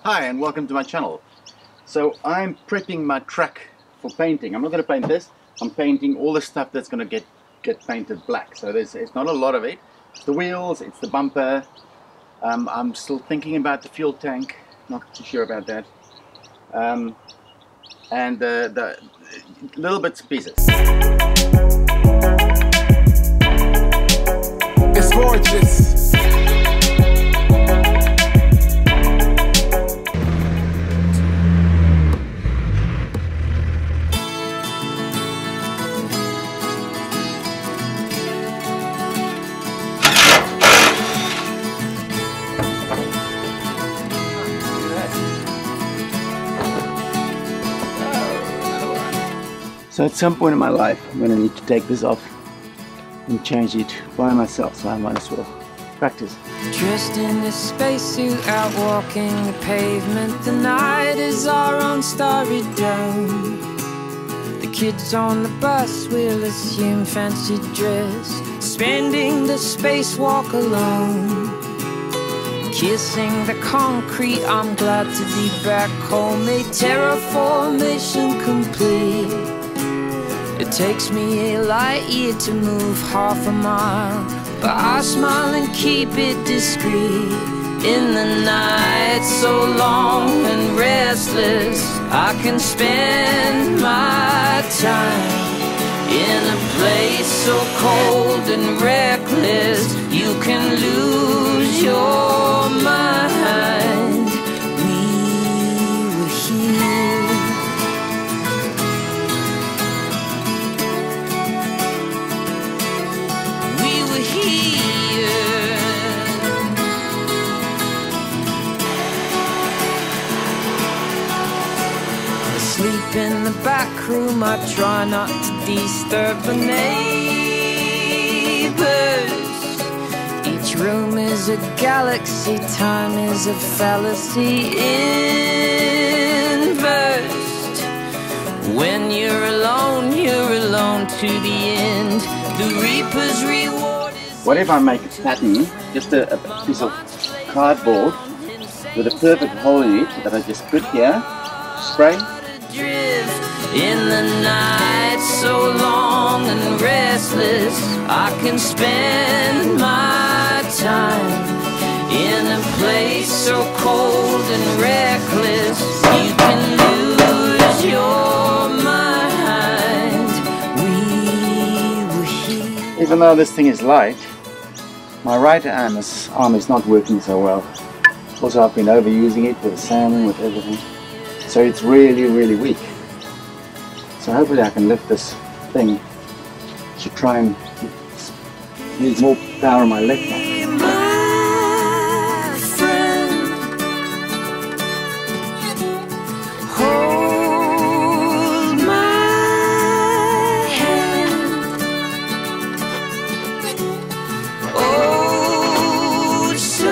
Hi and welcome to my channel. So I'm prepping my truck for painting. I'm not going to paint this. I'm painting all the stuff that's going to get painted black. So it's not a lot of it. It's the wheels, it's the bumper. I'm still thinking about the fuel tank. Not too sure about that. And the little bits and pieces. It's gorgeous. So at some point in my life, I'm going to need to take this off and change it by myself, so I might as well practice. Dressed in this spacesuit, out walking the pavement. The night is our own starry dome. The kids on the bus will assume fancy dress, spending the spacewalk alone. Kissing the concrete, I'm glad to be back home. A terraformation complete. It takes me a light year to move half a mile, but I smile and keep it discreet. In the night so long and restless, I can spend my time in a place so cold and reckless. You can lose your mind. We were here. Sleep in the back room, I try not to disturb the neighbors. Each room is a galaxy, time is a fallacy inversed. When you're alone to the end. The Reaper's reward is... What if I make a pattern, just a piece of cardboard with a perfect hole in it that I just put here, spray. In the night so long and restless, I can spend my time in a place so cold and reckless. You can lose your mind. We were here. Even though this thing is light, my right arm is not working so well. Also, I've been overusing it with sanding, with everything. So it's really, really weak. So hopefully I can lift this thing to try and use more power on my left hand. My friend, hold my hand. Oh, so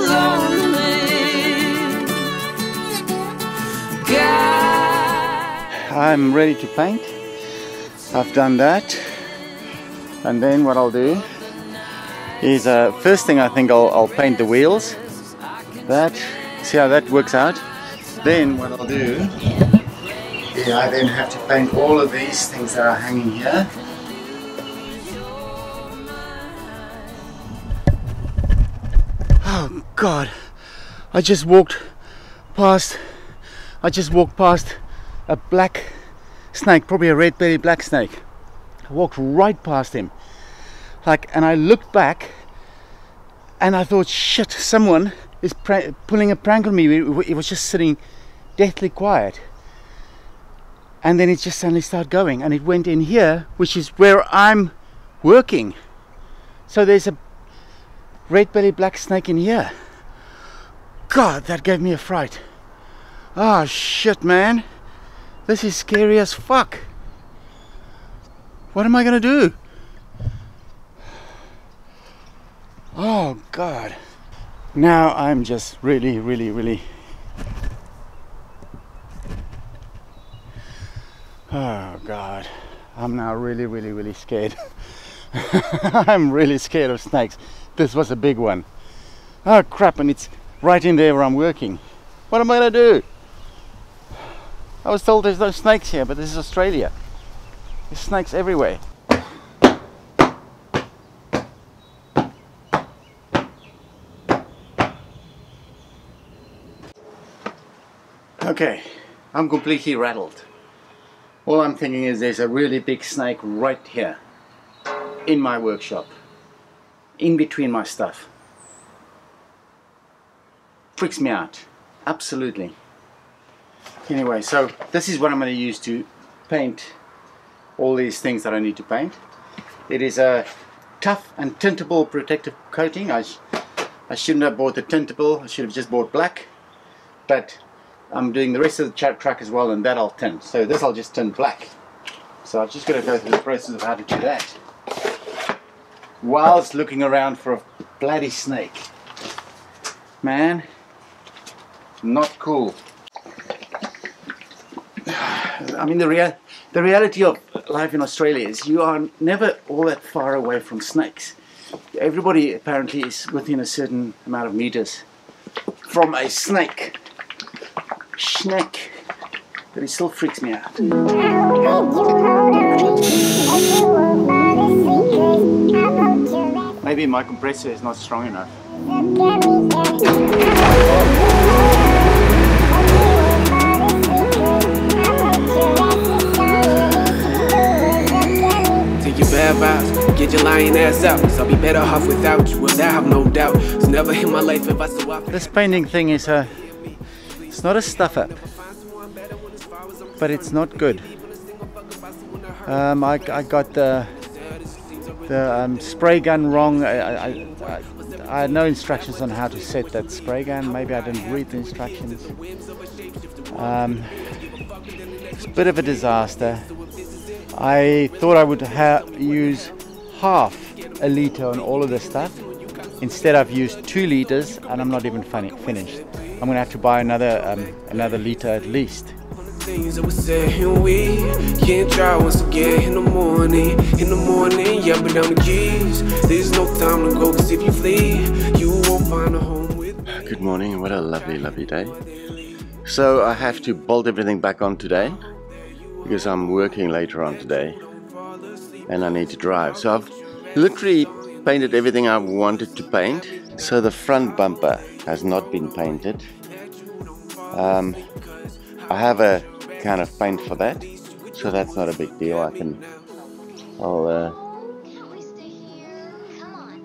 lonely. I'm ready to paint. I've done that, and then what I'll do is first thing I think I'll paint the wheels. See how that works out. Then what I'll do is I then have to paint all of these things that are hanging here. Oh God! I just walked past a black snake, probably a red-bellied black snake. I walked right past him, and I looked back and I thought, shit, someone is pulling a prank on me. It was just sitting deathly quiet, and then it just suddenly started going, and it went in here, which is where I'm working. So there's a red-bellied black snake in here. God, that gave me a fright. Oh shit, man. This is scary as fuck. What am I gonna do? Oh God. Now I'm just really oh God. I'm now really scared. I'm really scared of snakes. This was a big one. Oh crap, and it's right in there where I'm working. What am I going to do? I was told there's no snakes here, but this is Australia. There's snakes everywhere. Okay, I'm completely rattled. All I'm thinking is there's a really big snake right here in my workshop, in between my stuff. Freaks me out, absolutely. Anyway, so this is what I'm going to use to paint all these things that I need to paint. It is a tough and tintable protective coating. I shouldn't have bought the tintable, I should have just bought black, but I'm doing the rest of the track as well, and that I'll tint. So this I'll just tint black. So I've just got to go through the process of how to do that whilst looking around for a bloody snake. Man, not cool. I mean, the reality of life in Australia is you are never all that far away from snakes. Everybody apparently is within a certain amount of meters from a snake. Snake. But it still freaks me out. Maybe my compressor is not strong enough. Take your bad vibes, get your lying ass out. So I'll be better off without you, well, that I have no doubt. It's never in my life if I so often. This painting thing is it's not a stuff up, but it's not good. I got the spray gun wrong. I had no instructions on how to set that spray gun. Maybe I didn't read the instructions. It's a bit of a disaster. I thought I would use half a litre on all of this stuff. Instead I've used 2 litres and I'm not even finished. I'm going to have to buy another litre at least. Things that we said and we can't try once again in the morning, yeah, but down the keys. There's no time to go, cause if you flee, you won't find a home with. Good morning, what a lovely day. So I have to bolt everything back on today because I'm working later on today and I need to drive. So I've literally painted everything I wanted to paint. So the front bumper has not been painted. I have a kind of paint for that, so that's not a big deal. I'll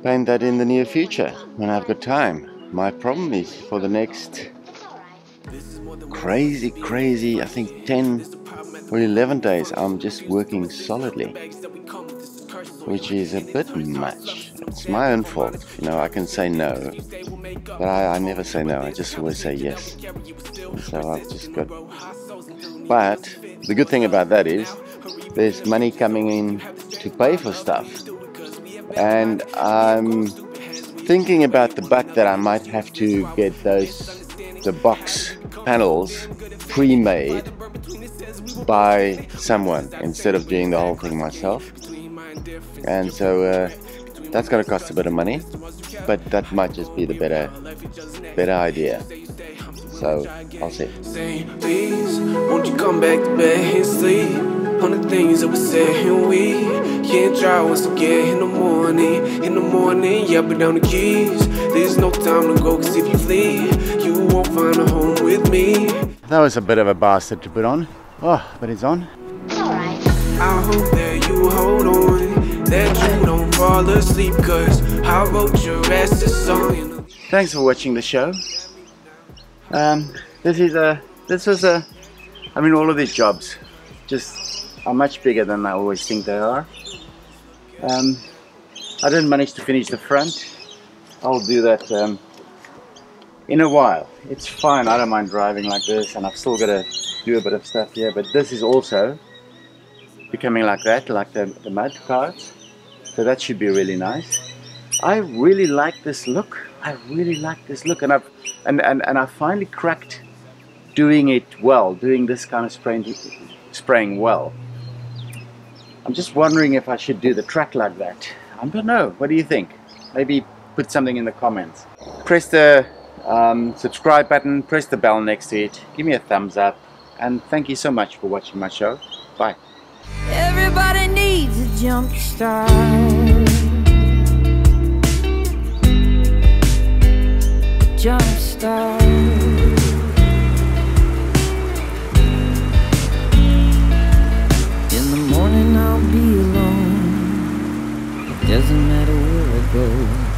paint that in the near future when I've got time. My problem is for the next crazy, I think 10 or 11 days, I'm just working solidly, which is a bit much. It's my own fault, you know. I can say no, but I never say no, I just always say yes. And so I've just got, but the good thing about that is there's money coming in to pay for stuff, and I'm thinking about the butt that I might have to get the box panels pre-made by someone instead of doing the whole thing myself. And so that's going to cost a bit of money, but that might just be the better idea. So I'll see. Please, won't you come back to bed and sleep on the things that we said and we can't try once again in the morning, yeah, but down the keys. There's no time to go, cause if you flee, you won't find a home with me. That was a bit of a bastard to put on. Oh, but it's on. I hope that you hold on, that you don't fall asleep, cause I wrote your ass a song. Thanks for watching the show. I mean, all of these jobs just are much bigger than I always think they are. I didn't manage to finish the front. I'll do that in a while. It's fine, I don't mind driving like this, and I've still got to do a bit of stuff here, but this is also becoming like that, like the mud carts. So that should be really nice. I really like this look. And I finally cracked doing it well, doing this kind of spraying well. I'm just wondering if I should do the track like that. I don't know. What do you think? Maybe put something in the comments. Press the Subscribe button, press the bell next to it, give me a thumbs up, and thank you so much for watching my show. Bye. Everybody needs a jump start. Jump start. In the morning I'll be alone. It doesn't matter where I go.